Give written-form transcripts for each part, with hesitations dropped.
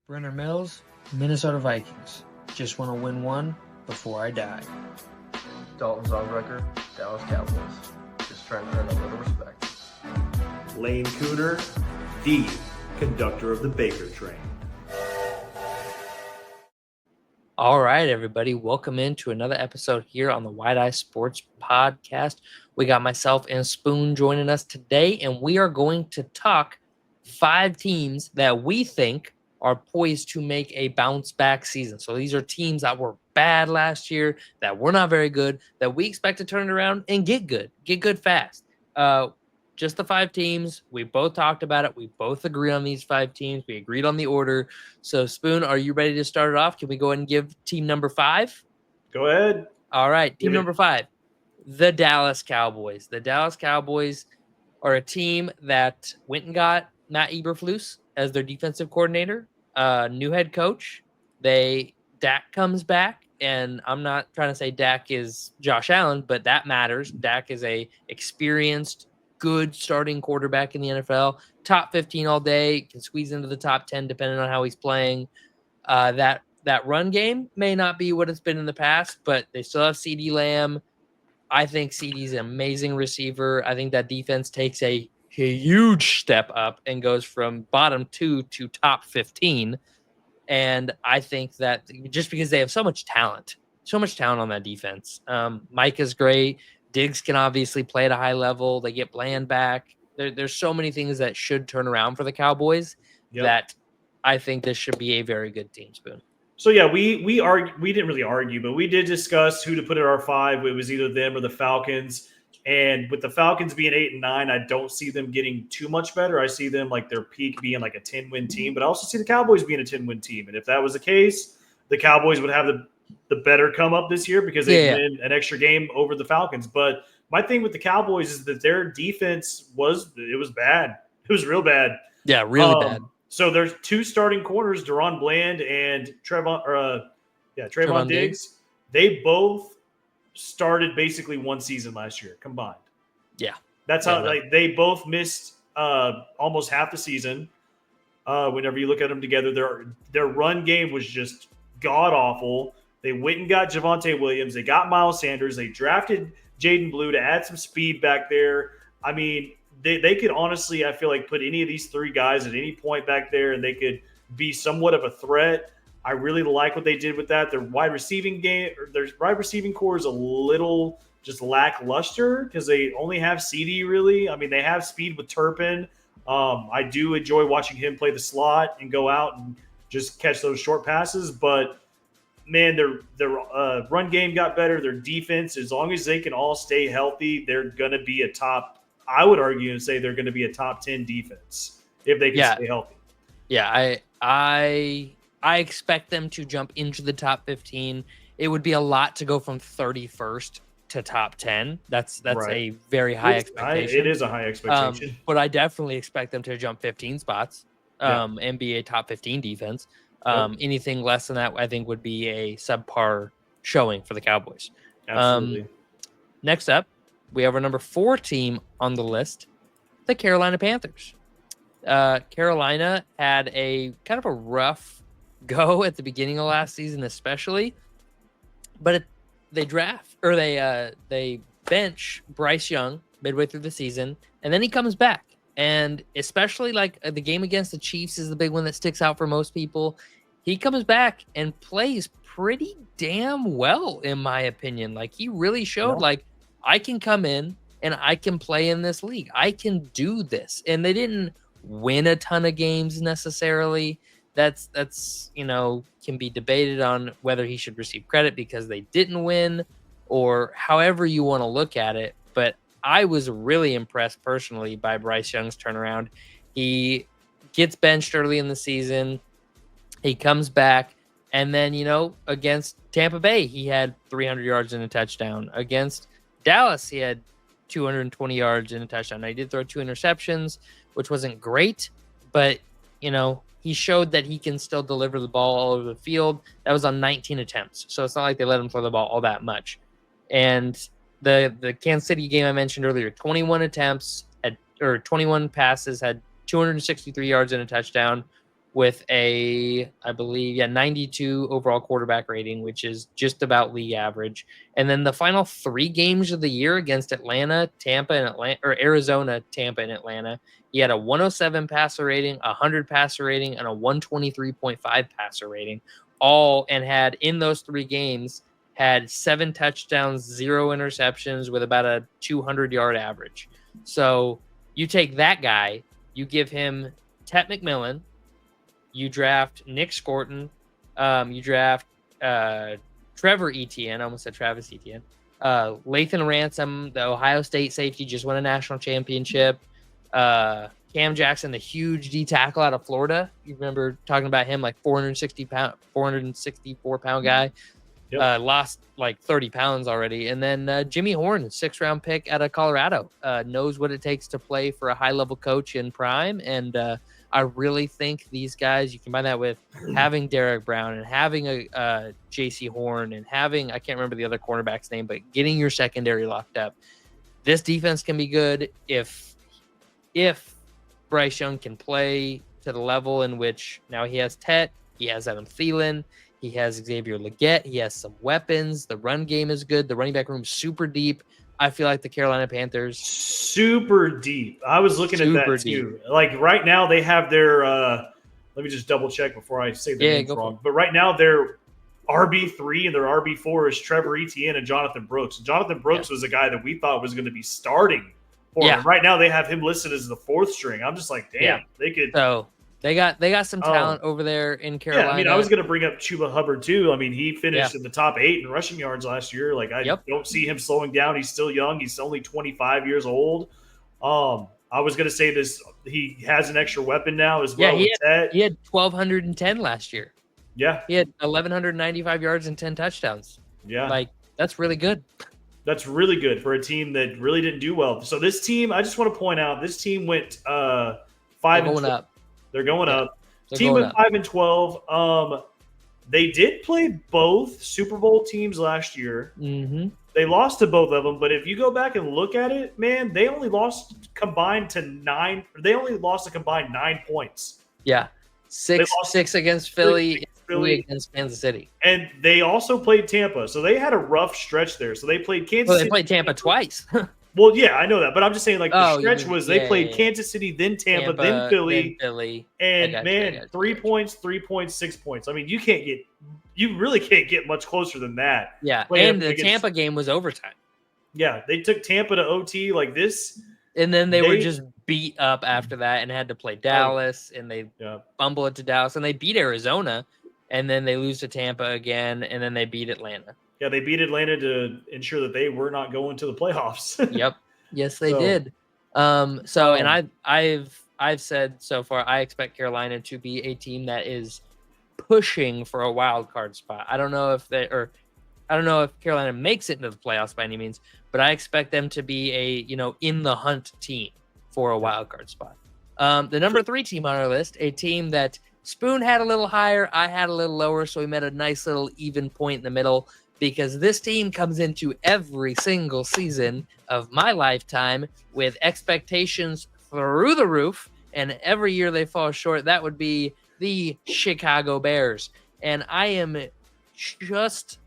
Brenner Mills, Minnesota Vikings. Just want to win one before I die. Dalton Zongrecker, Dallas Cowboys. Just trying to earn a little respect. Lane Cooner, the conductor of the Baker train. All right, everybody. Welcome into another episode here on the Wide Eye Sports Podcast. We got myself and Spoon joining us today, and we are going to talk 5 teams that we think are poised to make a bounce back season. So these are teams that were bad last year, that were not very good, that we expect to turn it around and get good fast. Just the 5 teams. We both talked about it. We both agree on these 5 teams. We agreed on the order. So, Spoon, are you ready to start it off? Can we go ahead and give team number 5? Go ahead. All right. Team number 5, the Dallas Cowboys. The Dallas Cowboys are a team that went and got Matt Eberflus as their defensive coordinator, new head coach. Dak comes back, and I'm not trying to say Dak is Josh Allen, but that matters. Dak is a experienced, good starting quarterback in the NFL. Top 15 all day, can squeeze into the top 10 depending on how he's playing. That run game may not be what it's been in the past, but they still have CeeDee Lamb. I think CeeDee's an amazing receiver. I think that defense takes a huge step up and goes from bottom 2 to top 15. And I think that just because they have so much talent on that defense. Mike is great. Diggs can obviously play at a high level. They get Bland back. There's so many things that should turn around for the Cowboys that I think this should be a very good team, Spoon. So yeah, we didn't really argue, but we did discuss who to put at our 5. It was either them or the Falcons. And with the Falcons being 8 and 9, I don't see them getting too much better. I see them like their peak being like a 10-win team, but I also see the Cowboys being a 10-win team. And if that was the case, the Cowboys would have the better come up this year because they win an extra game over the Falcons. But my thing with the Cowboys is that their defense was bad. It was real bad. Yeah, really bad. So there's 2 starting corners, Deron Bland and Trayvon Diggs. They both started basically one season last year combined. Yeah. That's how they both missed almost half the season. Whenever you look at them together, their run game was just god awful. They went and got Javonte Williams. They got Miles Sanders. They drafted Jaden Blue to add some speed back there. I mean, they could honestly, I feel like, put any of these 3 guys at any point back there, and they could be somewhat of a threat. I really like what they did with that. Their wide receiving core is a little just lackluster because they only have CeeDee, really. I mean, they have speed with Turpin. I do enjoy watching him play the slot and go out and just catch those short passes. But, man, their run game got better. Their defense, as long as they can all stay healthy, they're going to be a top – I would argue and say they're going to be a top 10 defense if they can stay healthy. Yeah, I expect them to jump into the top 15. It would be a lot to go from 31st to top 10. That's a very high expectation. It is a high expectation. But I definitely expect them to jump 15 spots and be a top 15 defense. Anything less than that, I think, would be a subpar showing for the Cowboys. Absolutely. Next up, we have our number 4 team on the list, the Carolina Panthers. Carolina had a kind of a rough go at the beginning of last season, especially, but they bench Bryce Young midway through the season, and then he comes back. And especially like the game against the Chiefs is the big one that sticks out for most people. He comes back and plays pretty damn well, in my opinion. Like, he really showed like, I can come in and I can play in this league. I can do this. And they didn't win a ton of games necessarily. That's can be debated on whether he should receive credit because they didn't win or however you want to look at it. But I was really impressed personally by Bryce Young's turnaround. He gets benched early in the season. He comes back. And then, against Tampa Bay, he had 300 yards and a touchdown. Against Dallas, he had 220 yards and a touchdown. Now, he did throw 2 interceptions, which wasn't great. But, he showed that he can still deliver the ball all over the field. That was on 19 attempts. So it's not like they let him throw the ball all that much. And the Kansas City game I mentioned earlier, 21 attempts or 21 passes, had 263 yards and a touchdown. with a, I believe, 92 overall quarterback rating, which is just about league average. And then the final 3 games of the year against Atlanta, Tampa, and Arizona, Tampa, and Atlanta, he had a 107 passer rating, a 100 passer rating, and a 123.5 passer rating. All and had in those 3 games had 7 touchdowns, 0 interceptions, with about a 200-yard average. So you take that guy, you give him Tet McMillan, you draft Nick Scorton, you draft Trevor Etienne, I almost said Travis Etienne, Lathan Ransom, the Ohio State safety, just won a national championship. Cam Jackson, the huge D tackle out of Florida. You remember talking about him, like 464 pound guy. Yep. Lost like 30 pounds already. And then Jimmy Horn, 6th-round pick out of Colorado, knows what it takes to play for a high-level coach in prime. And I really think these guys, you combine that with having Derek Brown and having a J.C. Horn and having, I can't remember the other cornerback's name, but getting your secondary locked up. This defense can be good if Bryce Young can play to the level in which now he has Tet, he has Adam Thielen, he has Xavier Legette. He has some weapons. The run game is good. The running back room is super deep. I feel like the Carolina Panthers super deep. I was looking at that too. Like right now they have their let me just double check before I say the names wrong. But right now their RB3 and their RB4 is Trevor Etienne and Jonathan Brooks. Jonathan Brooks was a guy that we thought was going to be starting for him. Right now they have him listed as the 4th string. I'm just like, damn, they could. So they got some talent over there in Carolina. Yeah, I mean, I was going to bring up Chuba Hubbard too. I mean, he finished in the top 8 in rushing yards last year. Like, I don't see him slowing down. He's still young. He's only 25 years old. I was going to say this. He has an extra weapon now as well. Yeah, he had 1,210 last year. Yeah. He had 1,195 yards and 10 touchdowns. Yeah. Like, that's really good. That's really good for a team that really didn't do well. So this team, I just want to point out, this team went 5 and up. They're going up. Team went 5-12. They did play both Super Bowl teams last year. Mm-hmm. They lost to both of them, but if you go back and look at it, man, they only lost a combined 9 points. Yeah. 6 against Philly, 3 against Kansas City. And they also played Tampa, so they had a rough stretch there. So they played Kansas City. They played Tampa twice. Well, yeah, I know that, but I'm just saying, like, the stretch was they played Kansas City, then Tampa, then Philly, and man, 3 points, 3 points, 6 points. I mean, you really can't get much closer than that. Yeah, and the Tampa game was overtime. Yeah, they took Tampa to OT like this, and then they were just beat up after that and had to play Dallas, and they fumble it to Dallas, and they beat Arizona, and then they lose to Tampa again, and then they beat Atlanta. Yeah, they beat Atlanta to ensure that they were not going to the playoffs. Yep. Yes, they did. And I've said so far, I expect Carolina to be a team that is pushing for a wild card spot. I don't know if Carolina makes it into the playoffs by any means, but I expect them to be a, in the hunt team for a wild card spot. The number 3 team on our list, a team that Spoon had a little higher, I had a little lower, so we met a nice little even point in the middle. Because this team comes into every single season of my lifetime with expectations through the roof, and every year they fall short. That would be the Chicago Bears. And I am just,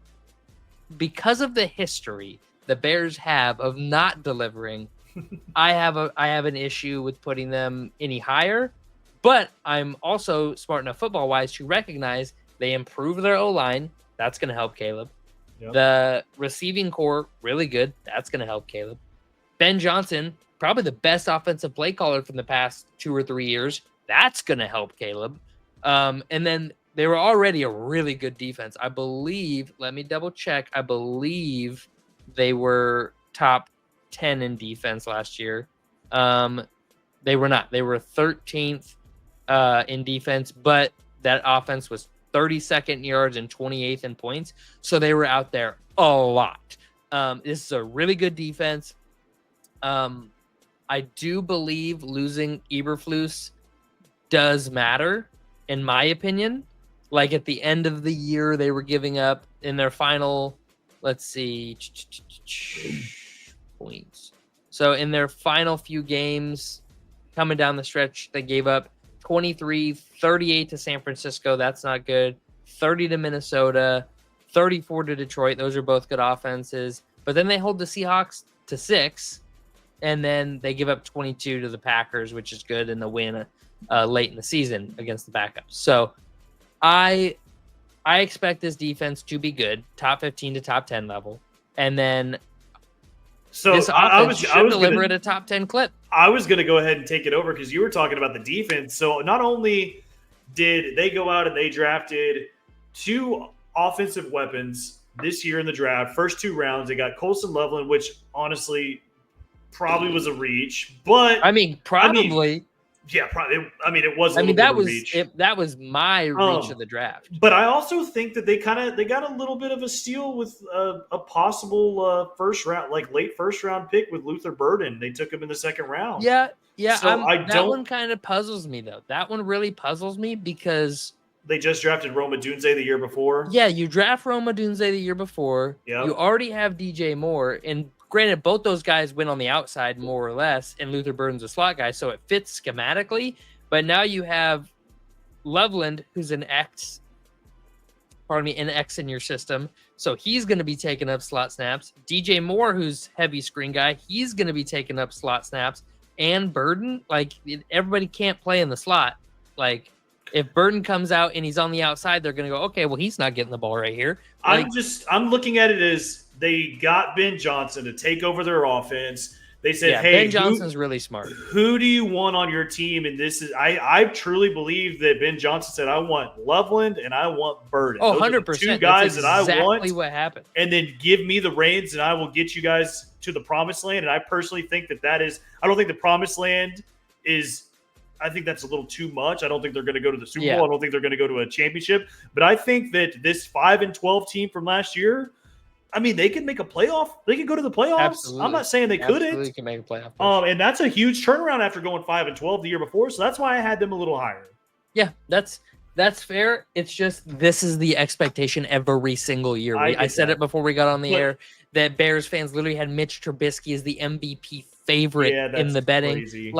because of the history the Bears have of not delivering, I have an issue with putting them any higher. But I'm also smart enough football-wise to recognize they improve their O-line. That's going to help Caleb. Yep. The receiving core, really good. That's going to help Caleb. Ben Johnson, probably the best offensive play caller from the past 2 or 3 years. That's going to help Caleb. And then they were already a really good defense. I believe, let me double check. I believe they were top 10 in defense last year. They were not. They were 13th in defense, but that offense was 32nd in yards and 28th in points. So they were out there a lot. This is a really good defense. I do believe losing Eberflus does matter, in my opinion. Like at the end of the year, they were giving up in their final, let's see, points. So in their final few games coming down the stretch, they gave up 23, 38 to San Francisco. That's not good. 30 to Minnesota, 34 to Detroit. Those are both good offenses. But then they hold the Seahawks to 6, and then they give up 22 to the Packers, which is good, and the win late in the season against the backups. So I expect this defense to be good, top 15 to top 10 level, and then this offense should deliver at a top 10 clip. I was going to go ahead and take it over because you were talking about the defense. So not only did they go out and they drafted 2 offensive weapons this year in the draft, first 2 rounds, they got Colson Loveland, which honestly probably was a reach, but probably. Yeah, probably. It was. That was my reach of the draft. But I also think that they got a little bit of a steal with a possible first round, like late first round pick with Luther Burden. They took him in the second round. Yeah. So that one kind of puzzles me though. That one really puzzles me because they just drafted Roma Dunze the year before. Yeah, you draft Roma Dunze the year before. Yep. You already have DJ Moore, and granted, both those guys went on the outside more or less, and Luther Burden's a slot guy, so it fits schematically. But now you have Loveland, who's an X in your system, so he's going to be taking up slot snaps. DJ Moore, who's heavy screen guy, he's going to be taking up slot snaps. And Burden, everybody can't play in the slot. If Burden comes out and he's on the outside, they're going to go, okay, well, he's not getting the ball right here. I'm looking at it as they got Ben Johnson to take over their offense. They said, hey, Ben Johnson's really smart. Who do you want on your team? And this is, I truly believe that Ben Johnson said, I want Loveland and I want Burden. Oh, 100%. Those are the 2 guys that I want. Exactly what happened. And then give me the reins and I will get you guys to the promised land. And I personally think that is, I don't think the promised land is, I think that's a little too much. I don't think they're going to go to the Super Bowl. I don't think they're going to go to a championship. But I think that this 5-12 team from last year, they could make a playoff. They could go to the playoffs. Absolutely. I'm not saying they couldn't. Absolutely can make a playoff. And that's a huge turnaround after going 5-12 the year before. So that's why I had them a little higher. Yeah, that's fair. It's just this is the expectation every single year. I said it before we got on the air that Bears fans literally had Mitch Trubisky as the MVP favorite in the betting. Crazy.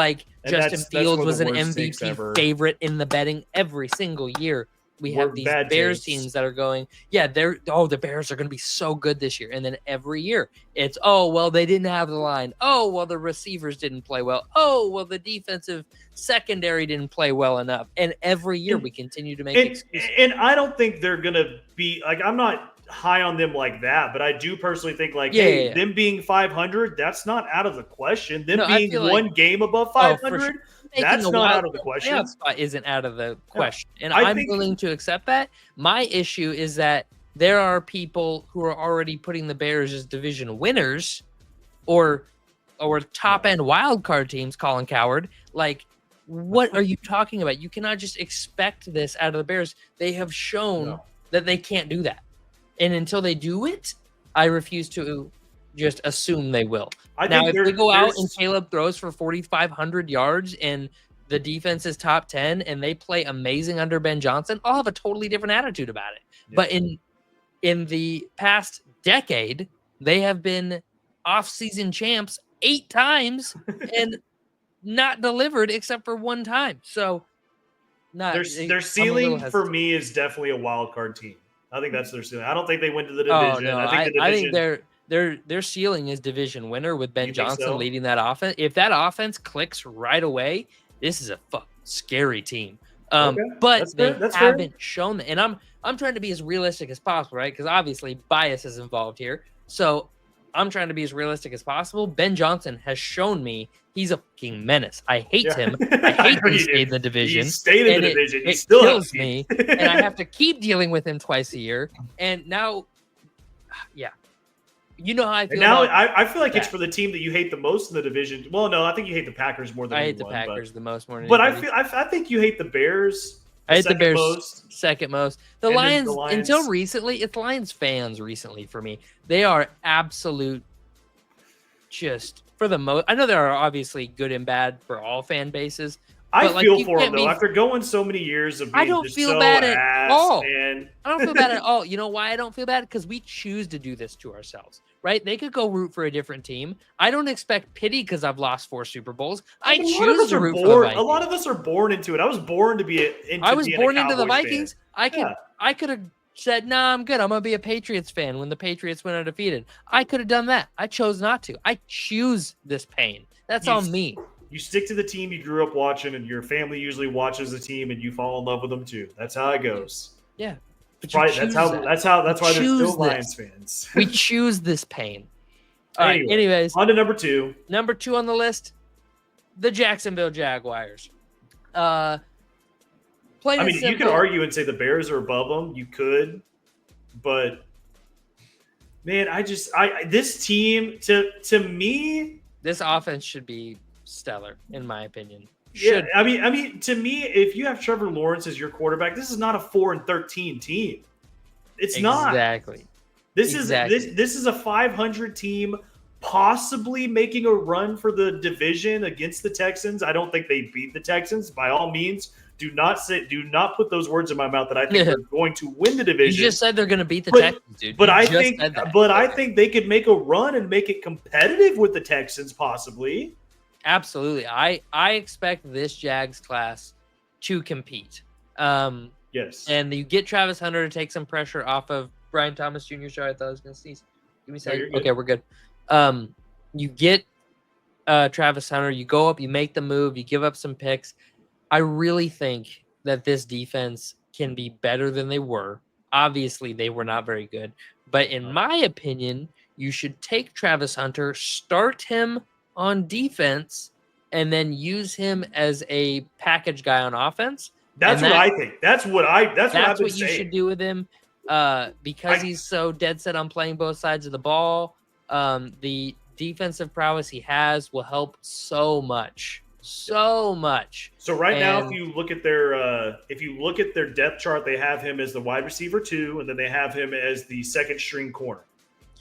Justin Fields was an MVP favorite in the betting every single year. We have these Bears teams that are going, the Bears are going to be so good this year. And then every year it's, they didn't have the line. The receivers didn't play well. The defensive secondary didn't play well enough. And every year we continue to make excuses. And I don't think they're going to be I'm not high on them like that, but I do personally think them being 500, that's not out of the question. Them being one game above 500, that's not out of the question. Spot isn't out of the question, and I'm willing to accept that. My issue is that there are people who are already putting the Bears as division winners, or top end wild card teams. Colin Coward, what are you talking about? You cannot just expect this out of the Bears. They have shown that they can't do that. And until they do it, I refuse to just assume they will. If they go out and Caleb throws for 4,500 yards and the defense is top 10 and they play amazing under Ben Johnson, I'll have a totally different attitude about it. Yeah. But in the past decade, they have been off-season champs 8 times and not delivered except for 1 time. So their ceiling for me is definitely a wild card team. I think that's their ceiling. I don't think they went to the division. I think their ceiling is division winner with Ben Johnson leading that offense. If that offense clicks right away, this is a fucking scary team. But they haven't shown that. And I'm trying to be as realistic as possible, right? Because obviously bias is involved here. So I'm trying to be as realistic as possible. Ben Johnson has shown me he's a fucking menace. I hate him. I hate he stayed in the division. He stayed in the division. It still kills me. And I have to keep dealing with him twice a year. And now, you know how I feel. And now I feel like it's for the team that you hate the most in the division. Well, no, I think you hate the Packers more than I hate the Packers the most more than But anybody. I think you hate the Bears. I hate the Bears second most. The Lions, until recently, it's Lions fans recently for me. They are absolute just for the most. I know there are obviously good and bad for all fan bases. I But, like, feel you for him can't though. be After going so many years of I being don't just feel so bad at ass, all. man. I don't feel bad at all. You know why I don't feel bad? Because we choose to do this to ourselves, right? They could go root for a different team. I don't expect pity because I've lost 4 Super Bowls. I But a lot of choose us to are root for the born. A Vikings. lot of us are born into it. I was born to be I into was being a born into the Cowboys fan. Vikings. Yeah. I could have said, "Nah, I'm good. I'm gonna be a Patriots fan." When the Patriots went undefeated, I could have done that. I chose not to. I choose this pain. That's You on me. You stick to the team you grew up watching, and your family usually watches the team, and you fall in love with them too. That's how it goes. Yeah, but Right. you choose That's why there's choose still Lions fans. We choose this pain. All right. Anyway, Anyways, on to number 2. number 2 on the list, the Jacksonville Jaguars. Plain I and mean, you simple. could argue and say the Bears are above them. You could, but man, this team to me, This offense should be stellar, in my opinion. yeah. I mean, to me, if you have Trevor Lawrence as your quarterback, this is not a 4-13 team. It's not. Exactly. This is a 500 team, possibly making a run for the division against the Texans. I don't think they beat the Texans. By all means, do not put those words in my mouth that I think they're going to win the division. You just said they're going to beat the Texans, dude. But I think they could make a run and make it competitive with the Texans, possibly. Absolutely. I expect this Jags class to compete. Yes. And you get Travis Hunter to take some pressure off of Brian Thomas Jr. Sorry, I thought I was going to sneeze. Give me a second. Okay, we're good. You get Travis Hunter. You go up. You make the move. You give up some picks. I really think that this defense can be better than they were. Obviously, they were not very good. But in my opinion, you should take Travis Hunter, start him on defense, and then use him as a package guy on offense. That's what I think. That's what I've been what saying. You should do with him because he's so dead set on playing both sides of the ball. The defensive prowess he has will help so much. So much. So now, if you look at their depth chart, they have him as the wide receiver 2, and then they have him as the second string corner.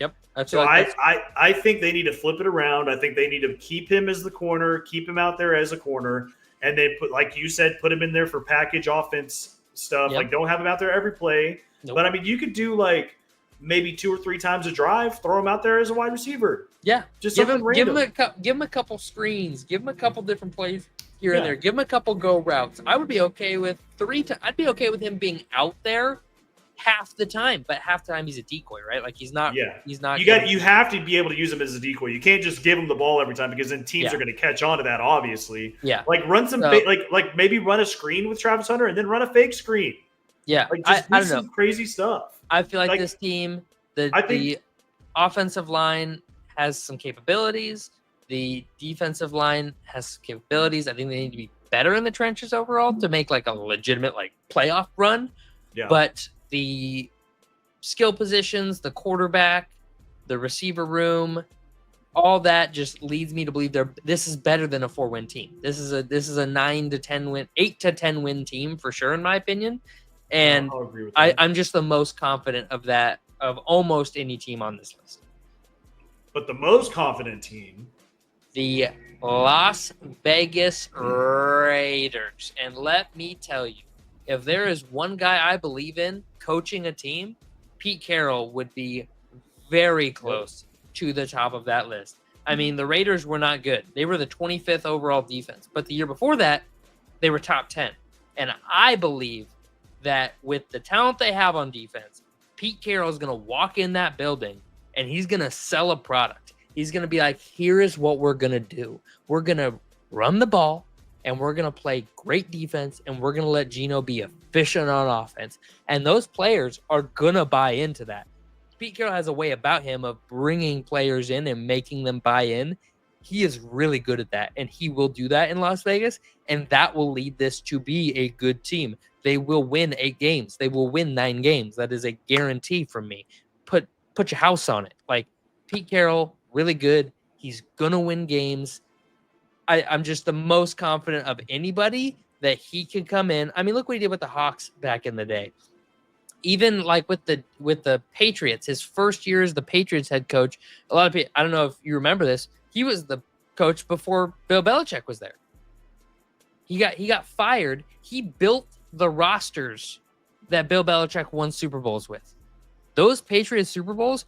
Yep. I think they need to flip it around. I think they need to keep him as the corner, keep him out there as a corner, and then like you said, put him in there for package offense stuff. Yep. Like, don't have him out there every play. Nope. But I mean, you could do like maybe 2 or 3 times a drive, throw him out there as a wide receiver. Yeah, just give him a couple screens, give him a couple different plays here and there, give him a couple go routes. I would be okay with I'd be okay with him being out there half the time, but half the time he's a decoy, right? Like he's not. Yeah, he's not. You have to be able to use him as a decoy. You can't just give him the ball every time because then teams are going to catch on to that. Obviously, yeah. Like run some like maybe run a screen with Travis Hunter and then run a fake screen. Yeah, like just do some crazy stuff. I feel like this team, the offensive line has some capabilities. The defensive line has some capabilities. I think they need to be better in the trenches overall to make like a legitimate like playoff run. Yeah. But the skill positions, the quarterback, the receiver room, all that just leads me to believe this is better than a 4-win team. This is a 9 to 10 win, 8 to 10 win team for sure, in my opinion. And I'll agree with that. I'm just the most confident of that of almost any team on this list. But the most confident team, the Las Vegas Raiders. And let me tell you, if there is one guy I believe in coaching a team, Pete Carroll would be very close to the top of that list. I mean, the Raiders were not good. They were the 25th overall defense. But the year before that, they were top 10. And I believe that with the talent they have on defense, Pete Carroll is going to walk in that building and he's going to sell a product. He's going to be like, here is what we're going to do. We're going to run the ball and we're going to play great defense and we're going to let Geno be efficient on offense. And those players are going to buy into that. Pete Carroll has a way about him of bringing players in and making them buy in. He is really good at that, and he will do that in Las Vegas, and that will lead this to be a good team. They will win 8 games. They will win 9 games. That is a guarantee from me. Put your house on it. Like, Pete Carroll, really good. He's going to win games. I'm just the most confident of anybody that he can come in. I mean, look what he did with the Hawks back in the day. Even like with the Patriots, his first year as the Patriots head coach, a lot of people, I don't know if you remember this, he was the coach before Bill Belichick was there. He got fired. He built the rosters that Bill Belichick won Super Bowls with. Those Patriots Super Bowls